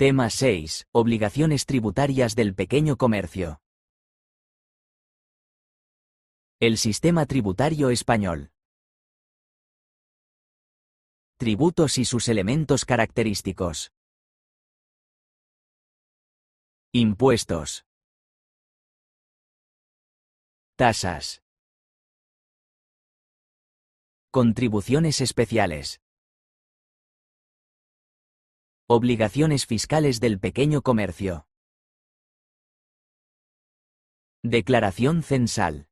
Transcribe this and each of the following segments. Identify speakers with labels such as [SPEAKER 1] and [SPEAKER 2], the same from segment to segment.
[SPEAKER 1] Tema 6. Obligaciones tributarias del pequeño comercio. El sistema tributario español. Tributos y sus elementos característicos. Impuestos. Tasas. Contribuciones especiales. Obligaciones fiscales del pequeño comercio. Declaración censal.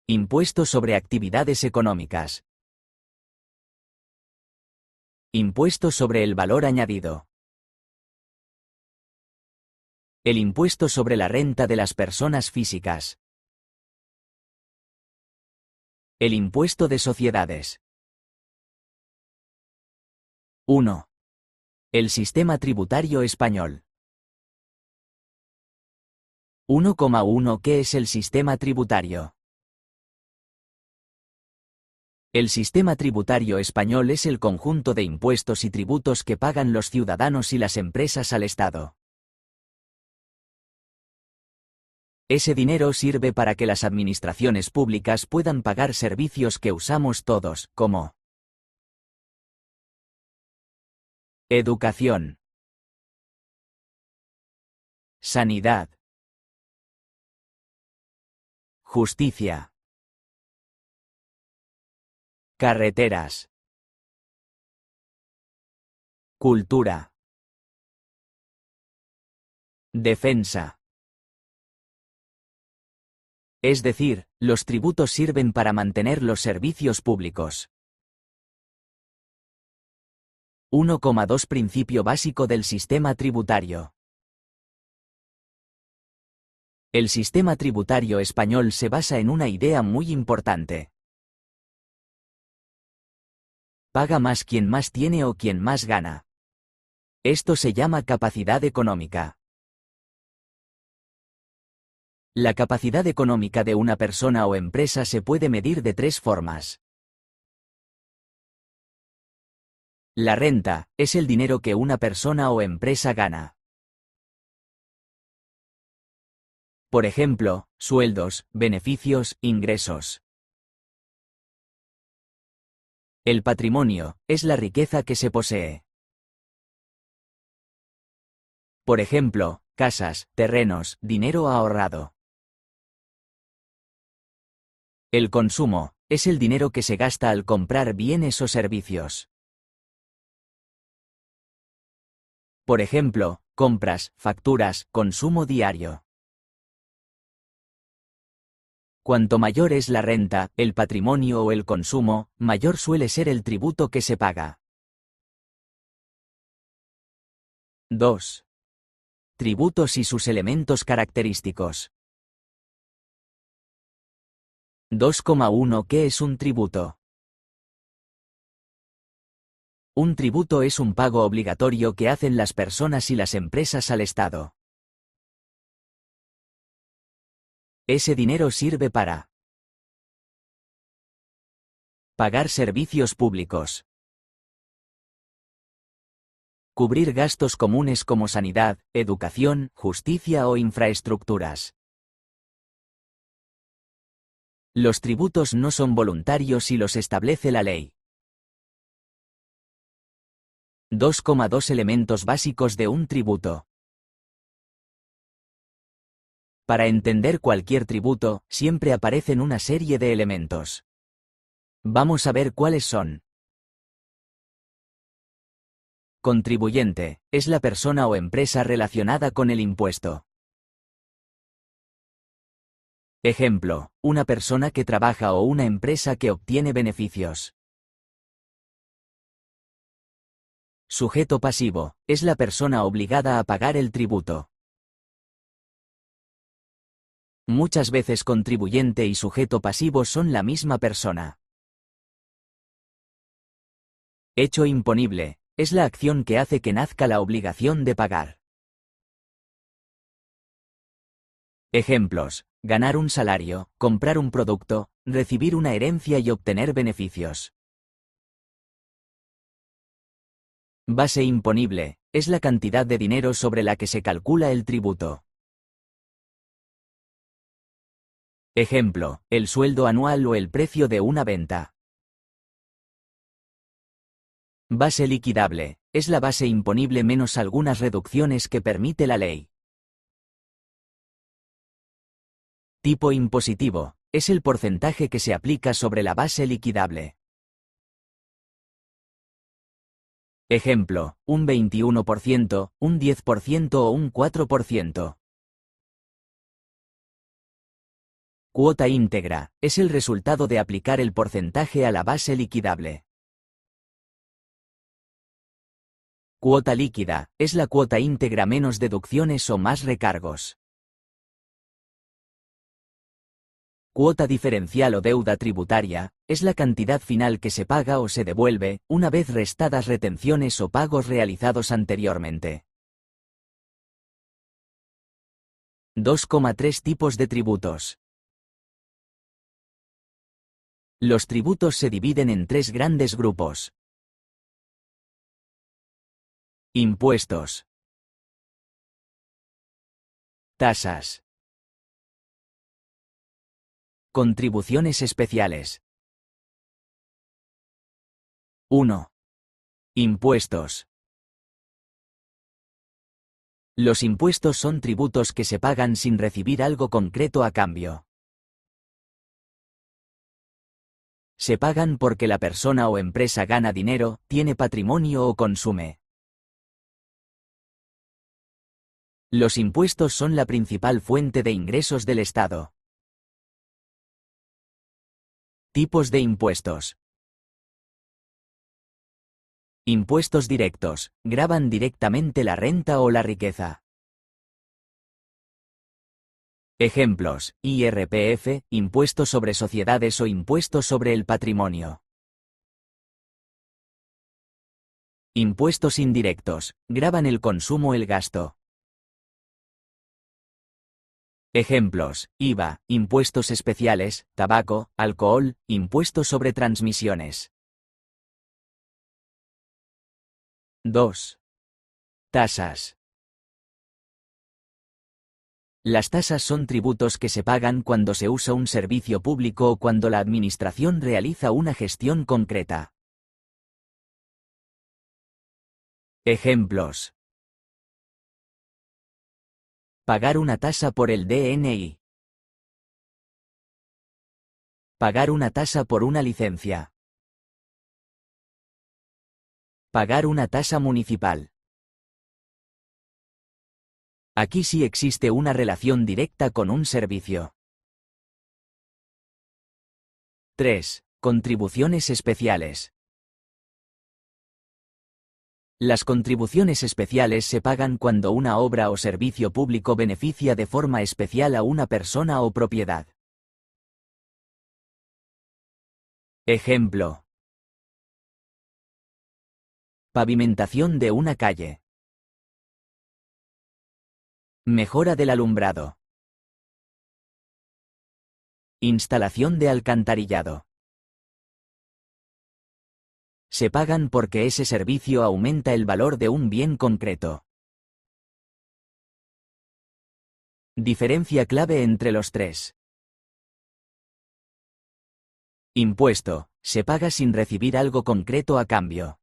[SPEAKER 1] Impuesto sobre actividades económicas. Impuesto sobre el valor añadido. El impuesto sobre la renta de las personas físicas. El impuesto de sociedades. 1. El sistema tributario español. 1,1 ¿Qué es el sistema tributario? El sistema tributario español es el conjunto de impuestos y tributos que pagan los ciudadanos y las empresas al Estado. Ese dinero sirve para que las administraciones públicas puedan pagar servicios que usamos todos, como educación, sanidad, justicia, carreteras, cultura, defensa. Es decir, los tributos sirven para mantener los servicios públicos. 1,2 Principio básico del sistema tributario. El sistema tributario español se basa en una idea muy importante. Paga más quien más tiene o quien más gana. Esto se llama capacidad económica. La capacidad económica de una persona o empresa se puede medir de tres formas. La renta es el dinero que una persona o empresa gana. Por ejemplo, sueldos, beneficios, ingresos. El patrimonio es la riqueza que se posee. Por ejemplo, casas, terrenos, dinero ahorrado. El consumo es el dinero que se gasta al comprar bienes o servicios. Por ejemplo, compras, facturas, consumo diario. Cuanto mayor es la renta, el patrimonio o el consumo, mayor suele ser el tributo que se paga. 2. Tributos y sus elementos característicos. 2,1 ¿Qué es un tributo? Un tributo es un pago obligatorio que hacen las personas y las empresas al Estado. Ese dinero sirve para pagar servicios públicos, cubrir gastos comunes como sanidad, educación, justicia o infraestructuras. Los tributos no son voluntarios y los establece la ley. 2,2 Elementos básicos de un tributo. Para entender cualquier tributo, siempre aparecen una serie de elementos. Vamos a ver cuáles son. Contribuyente es la persona o empresa relacionada con el impuesto. Ejemplo, una persona que trabaja o una empresa que obtiene beneficios. Sujeto pasivo es la persona obligada a pagar el tributo. Muchas veces contribuyente y sujeto pasivo son la misma persona. Hecho imponible es la acción que hace que nazca la obligación de pagar. Ejemplos: ganar un salario, comprar un producto, recibir una herencia y obtener beneficios. Base imponible, es la cantidad de dinero sobre la que se calcula el tributo. Ejemplo, el sueldo anual o el precio de una venta. Base liquidable, es la base imponible menos algunas reducciones que permite la ley. Tipo impositivo, es el porcentaje que se aplica sobre la base liquidable. Ejemplo, un 21%, un 10% o un 4%. Cuota íntegra, es el resultado de aplicar el porcentaje a la base liquidable. Cuota líquida, es la cuota íntegra menos deducciones o más recargos. Cuota diferencial o deuda tributaria, es la cantidad final que se paga o se devuelve, una vez restadas retenciones o pagos realizados anteriormente. 2,3 tipos de tributos. Los tributos se dividen en tres grandes grupos. Impuestos. Tasas. Contribuciones especiales. 1. Impuestos. Los impuestos son tributos que se pagan sin recibir algo concreto a cambio. Se pagan porque la persona o empresa gana dinero, tiene patrimonio o consume. Los impuestos son la principal fuente de ingresos del Estado. Tipos de impuestos. Impuestos directos, gravan directamente la renta o la riqueza. Ejemplos: IRPF, impuesto sobre sociedades o impuesto sobre el patrimonio. Impuestos indirectos, gravan el consumo o el gasto. Ejemplos: IVA, impuestos especiales, tabaco, alcohol, impuesto sobre transmisiones. 2. Tasas. Las tasas son tributos que se pagan cuando se usa un servicio público o cuando la administración realiza una gestión concreta. Ejemplos: pagar una tasa por el DNI. Pagar una tasa por una licencia. Pagar una tasa municipal. Aquí sí existe una relación directa con un servicio. 3. Contribuciones especiales. Las contribuciones especiales se pagan cuando una obra o servicio público beneficia de forma especial a una persona o propiedad. Ejemplo: pavimentación de una calle. Mejora del alumbrado. Instalación de alcantarillado. Se pagan porque ese servicio aumenta el valor de un bien concreto. Diferencia clave entre los tres. Impuesto, se paga sin recibir algo concreto a cambio.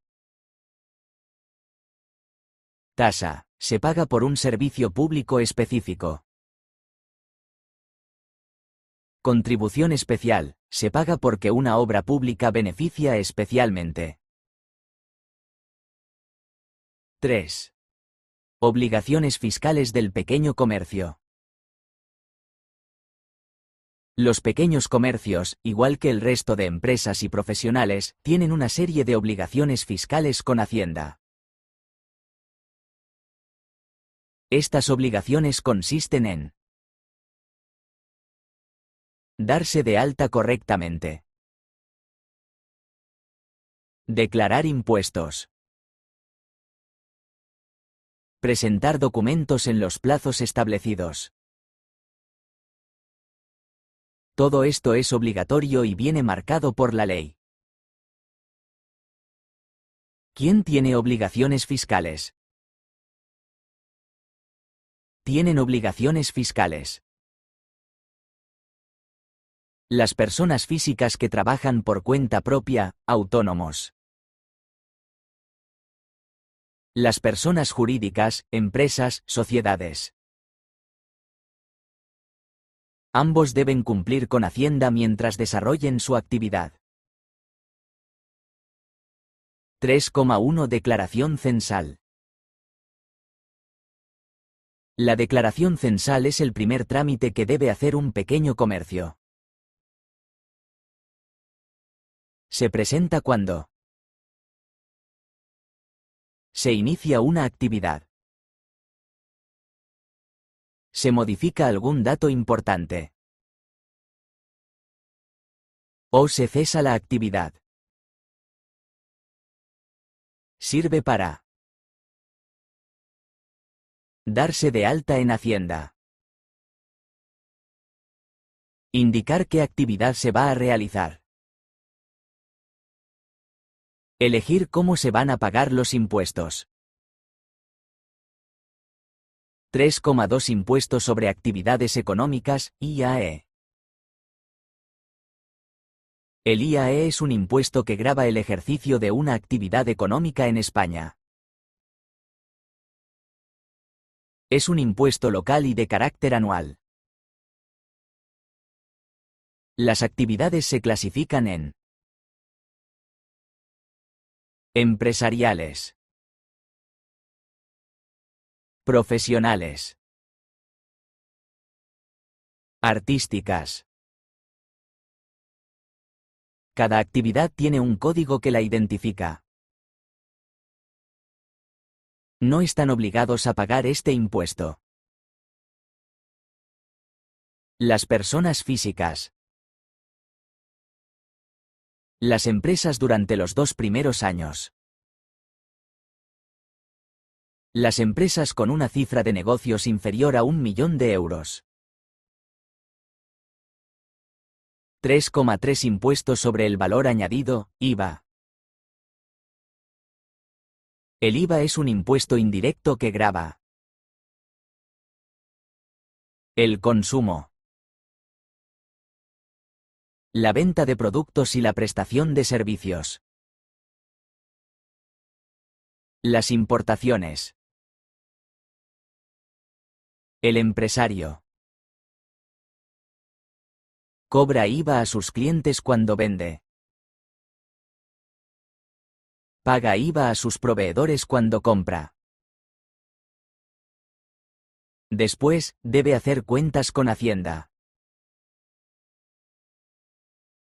[SPEAKER 1] Tasa, se paga por un servicio público específico. Contribución especial, se paga porque una obra pública beneficia especialmente. 3. Obligaciones fiscales del pequeño comercio. Los pequeños comercios, igual que el resto de empresas y profesionales, tienen una serie de obligaciones fiscales con Hacienda. Estas obligaciones consisten en darse de alta correctamente. Declarar impuestos. Presentar documentos en los plazos establecidos. Todo esto es obligatorio y viene marcado por la ley. ¿Quién tiene obligaciones fiscales? Tienen obligaciones fiscales las personas físicas que trabajan por cuenta propia, autónomos. Las personas jurídicas, empresas, sociedades. Ambos deben cumplir con Hacienda mientras desarrollen su actividad. 3,1 Declaración censal. La declaración censal es el primer trámite que debe hacer un pequeño comercio. Se presenta cuando se inicia una actividad. Se modifica algún dato importante. O se cesa la actividad. Sirve para darse de alta en Hacienda. Indicar qué actividad se va a realizar. Elegir cómo se van a pagar los impuestos. 3,2 Impuesto sobre actividades económicas, IAE. El IAE es un impuesto que grava el ejercicio de una actividad económica en España. Es un impuesto local y de carácter anual. Las actividades se clasifican en empresariales, profesionales, artísticas. Cada actividad tiene un código que la identifica. No están obligados a pagar este impuesto. Las personas físicas. Las empresas durante los 2 primeros años. Las empresas con una cifra de negocios inferior a 1 millón de euros. 3,3 Impuesto sobre el valor añadido, IVA. El IVA es un impuesto indirecto que grava el consumo, la venta de productos y la prestación de servicios. Las importaciones. El empresario cobra IVA a sus clientes cuando vende. Paga IVA a sus proveedores cuando compra. Después, debe hacer cuentas con Hacienda.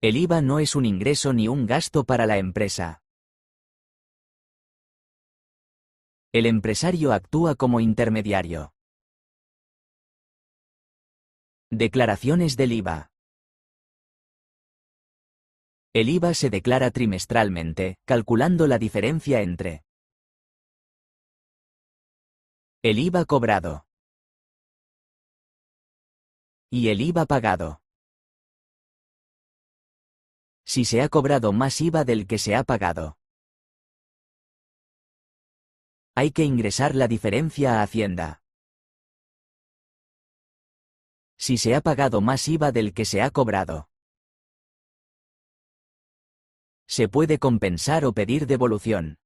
[SPEAKER 1] El IVA no es un ingreso ni un gasto para la empresa. El empresario actúa como intermediario. Declaraciones del IVA. El IVA se declara trimestralmente, calculando la diferencia entre el IVA cobrado y el IVA pagado. Si se ha cobrado más IVA del que se ha pagado, hay que ingresar la diferencia a Hacienda. Si se ha pagado más IVA del que se ha cobrado, se puede compensar o pedir devolución.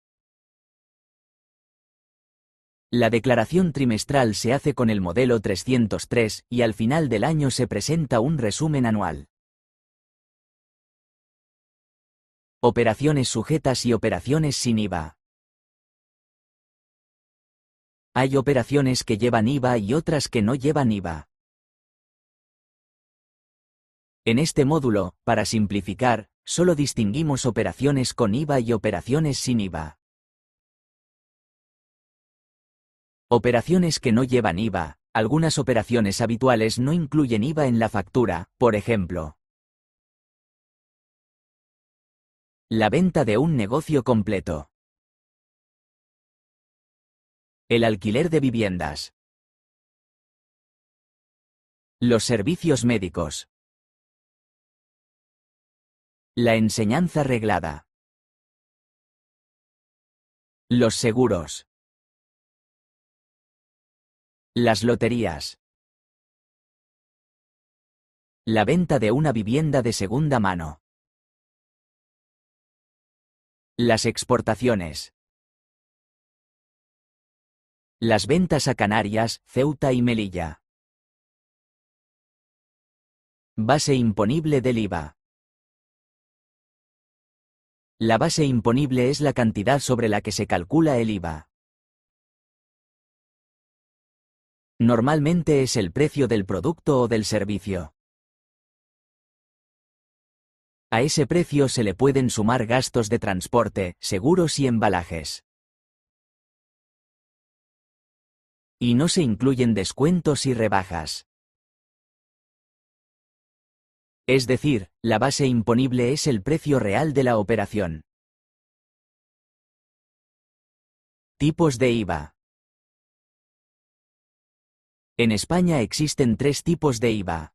[SPEAKER 1] La declaración trimestral se hace con el modelo 303 y al final del año se presenta un resumen anual. Operaciones sujetas y operaciones sin IVA. Hay operaciones que llevan IVA y otras que no llevan IVA. En este módulo, para simplificar, solo distinguimos operaciones con IVA y operaciones sin IVA. Operaciones que no llevan IVA. Algunas operaciones habituales no incluyen IVA en la factura, por ejemplo, la venta de un negocio completo. El alquiler de viviendas. Los servicios médicos. La enseñanza reglada. Los seguros. Las loterías. La venta de una vivienda de segunda mano. Las exportaciones. Las ventas a Canarias, Ceuta y Melilla. Base imponible del IVA. La base imponible es la cantidad sobre la que se calcula el IVA. Normalmente es el precio del producto o del servicio. A ese precio se le pueden sumar gastos de transporte, seguros y embalajes. Y no se incluyen descuentos y rebajas. Es decir, la base imponible es el precio real de la operación. Tipos de IVA. En España existen 3 tipos de IVA.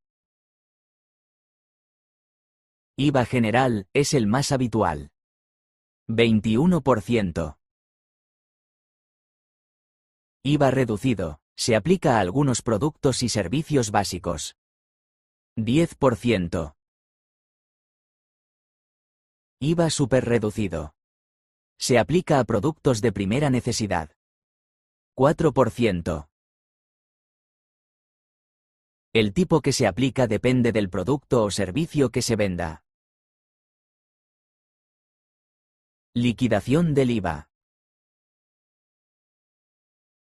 [SPEAKER 1] IVA general, es el más habitual. 21%. IVA reducido, se aplica a algunos productos y servicios básicos. 10%. IVA superreducido. Se aplica a productos de primera necesidad. 4%. El tipo que se aplica depende del producto o servicio que se venda. Liquidación del IVA.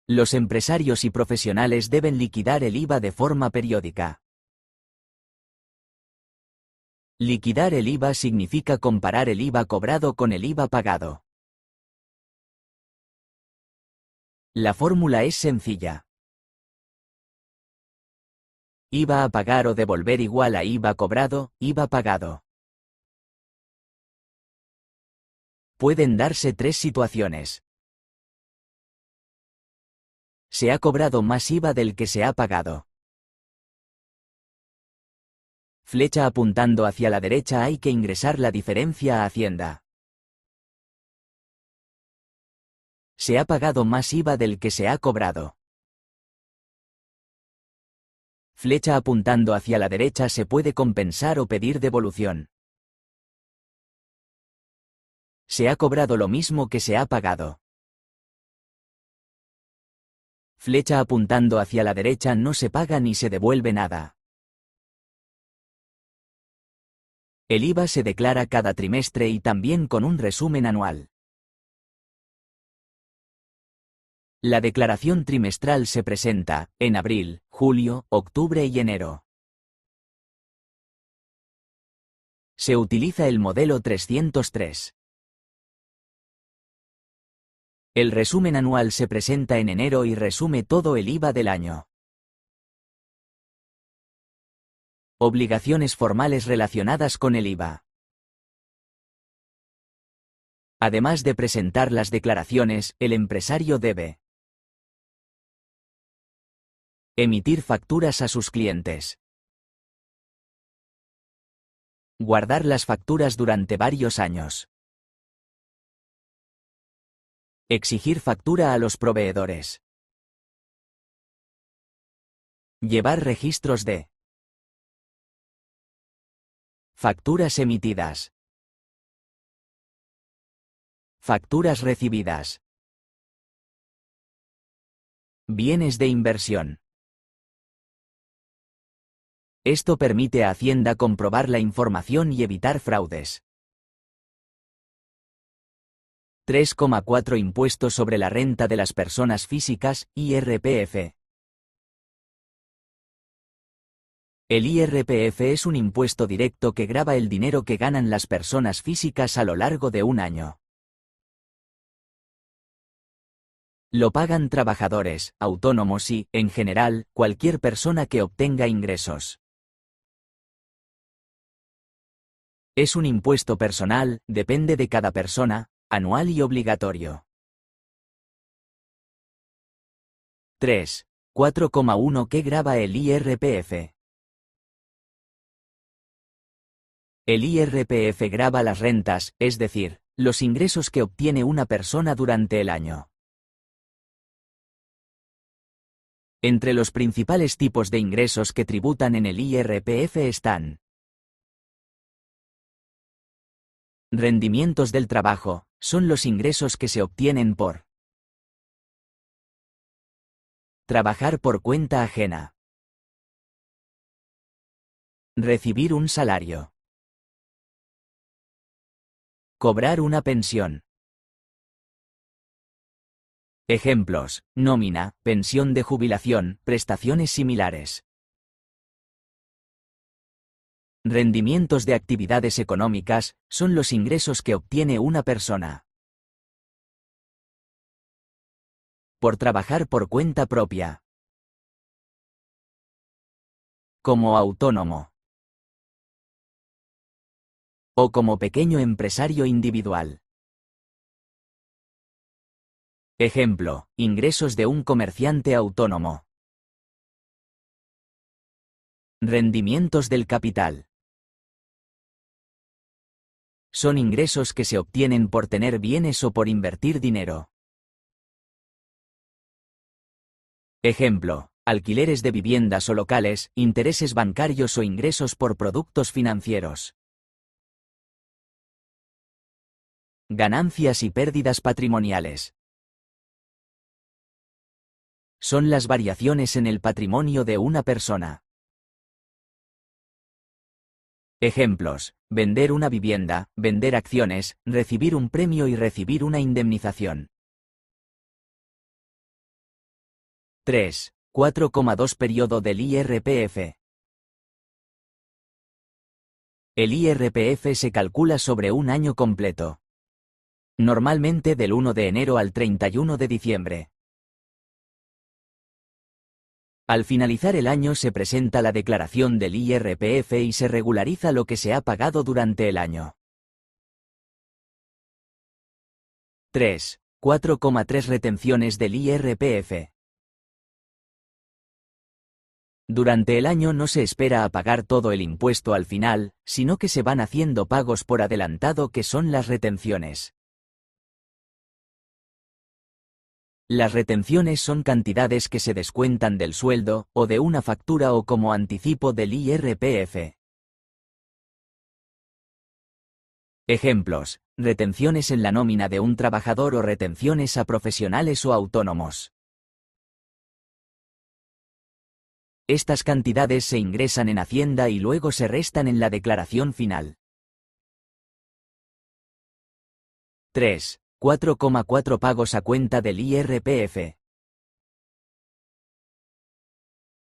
[SPEAKER 1] Los empresarios y profesionales deben liquidar el IVA de forma periódica. Liquidar el IVA significa comparar el IVA cobrado con el IVA pagado. La fórmula es sencilla. IVA a pagar o devolver igual a IVA cobrado, IVA pagado. Pueden darse 3 situaciones. Se ha cobrado más IVA del que se ha pagado. Flecha apuntando hacia la derecha, hay que ingresar la diferencia a Hacienda. Se ha pagado más IVA del que se ha cobrado. Flecha apuntando hacia la derecha, se puede compensar o pedir devolución. Se ha cobrado lo mismo que se ha pagado. Flecha apuntando hacia la derecha, no se paga ni se devuelve nada. El IVA se declara cada trimestre y también con un resumen anual. La declaración trimestral se presenta en abril, julio, octubre y enero. Se utiliza el modelo 303. El resumen anual se presenta en enero y resume todo el IVA del año. Obligaciones formales relacionadas con el IVA. Además de presentar las declaraciones, el empresario debe emitir facturas a sus clientes. Guardar las facturas durante varios años. Exigir factura a los proveedores. Llevar registros de facturas emitidas. Facturas recibidas. Bienes de inversión. Esto permite a Hacienda comprobar la información y evitar fraudes. 3,4 Impuesto sobre la renta de las personas físicas, IRPF. El IRPF es un impuesto directo que grava el dinero que ganan las personas físicas a lo largo de un año. Lo pagan trabajadores, autónomos y, en general, cualquier persona que obtenga ingresos. Es un impuesto personal, depende de cada persona, anual y obligatorio. 3. 4,1 ¿Qué grava el IRPF? El IRPF grava las rentas, es decir, Los ingresos que obtiene una persona durante el año. Entre los principales tipos de ingresos que tributan en el IRPF están: rendimientos del trabajo, son los ingresos que se obtienen por trabajar por cuenta ajena. Recibir un salario. Cobrar una pensión. Ejemplos: nómina, pensión de jubilación, prestaciones similares. Rendimientos de actividades económicas, son los ingresos que obtiene una persona por trabajar por cuenta propia. Como autónomo. O como pequeño empresario individual. Ejemplo: ingresos de un comerciante autónomo. Rendimientos del capital. Son ingresos que se obtienen por tener bienes o por invertir dinero. Ejemplo: alquileres de viviendas o locales, intereses bancarios o ingresos por productos financieros. Ganancias y pérdidas patrimoniales. Son las variaciones en el patrimonio de una persona. Ejemplos: vender una vivienda, vender acciones, recibir un premio y recibir una indemnización. 3. 4,2 Periodo del IRPF. El IRPF se calcula sobre un año completo. Normalmente del 1 de enero al 31 de diciembre. Al finalizar el año se presenta la declaración del IRPF y se regulariza lo que se ha pagado durante el año. 3. 4,3 Retenciones del IRPF. Durante el año no se espera a pagar todo el impuesto al final, sino que se van haciendo pagos por adelantado que son las retenciones. Las retenciones son cantidades que se descuentan del sueldo, o de una factura o como anticipo del IRPF. Ejemplos: retenciones en la nómina de un trabajador o retenciones a profesionales o autónomos. Estas cantidades se ingresan en Hacienda y luego se restan en la declaración final. 3. 4,4 Pagos a cuenta del IRPF.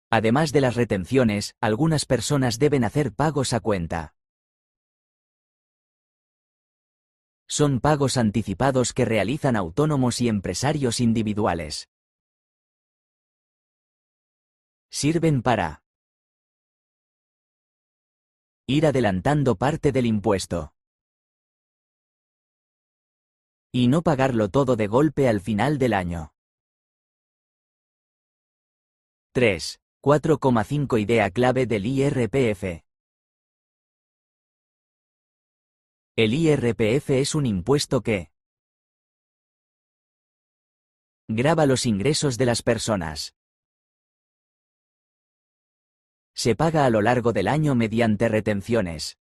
[SPEAKER 1] Además de las retenciones, algunas personas deben hacer pagos a cuenta. Son pagos anticipados que realizan autónomos y empresarios individuales. Sirven para ir adelantando parte del impuesto y no pagarlo todo de golpe al final del año. 3. 4,5 Idea clave del IRPF. El IRPF es un impuesto que grava los ingresos de las personas. Se paga a lo largo del año mediante retenciones.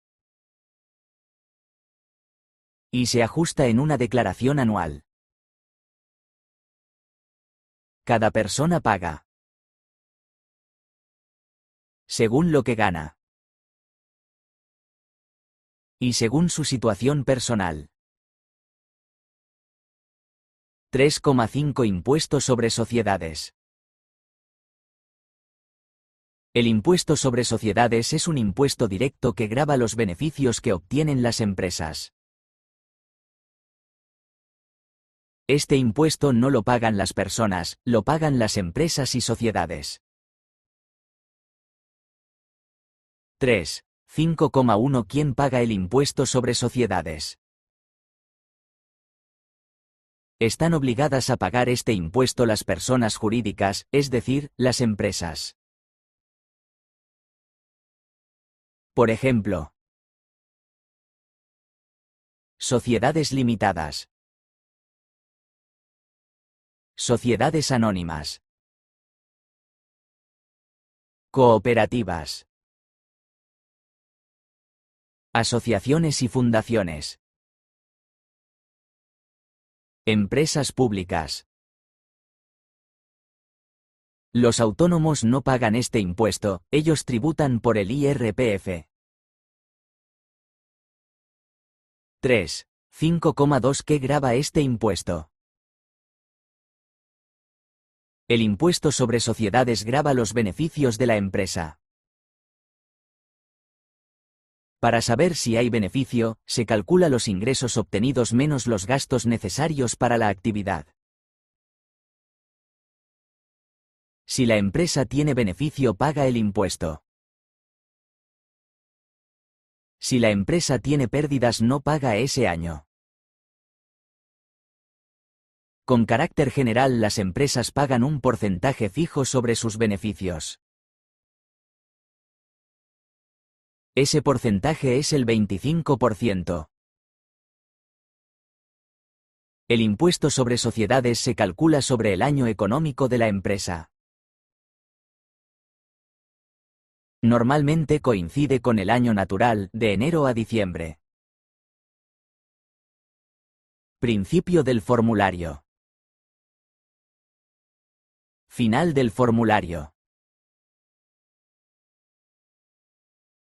[SPEAKER 1] Y se ajusta en una declaración anual. Cada persona paga según lo que gana y según su situación personal. 3,5 Impuesto sobre sociedades. El impuesto sobre sociedades es un impuesto directo que grava los beneficios que obtienen las empresas. Este impuesto no lo pagan las personas, lo pagan las empresas y sociedades. 3. 5,1 ¿Quién paga el impuesto sobre sociedades? Están obligadas a pagar este impuesto las personas jurídicas, es decir, las empresas. Por ejemplo, Sociedades limitadas. Sociedades anónimas. Cooperativas. Asociaciones y fundaciones. Empresas públicas. Los autónomos no pagan este impuesto, ellos tributan por el IRPF. 3. 5,2 ¿Qué grava este impuesto? El impuesto sobre sociedades grava los beneficios de la empresa. Para saber si hay beneficio, se calcula los ingresos obtenidos menos los gastos necesarios para la actividad. Si la empresa tiene beneficio, paga el impuesto. Si la empresa tiene pérdidas, no paga ese año. Con carácter general, las empresas pagan un porcentaje fijo sobre sus beneficios. Ese porcentaje es el 25%. El impuesto sobre sociedades se calcula sobre el año económico de la empresa. Normalmente coincide con el año natural, de enero a diciembre. Principio del formulario. Final del formulario.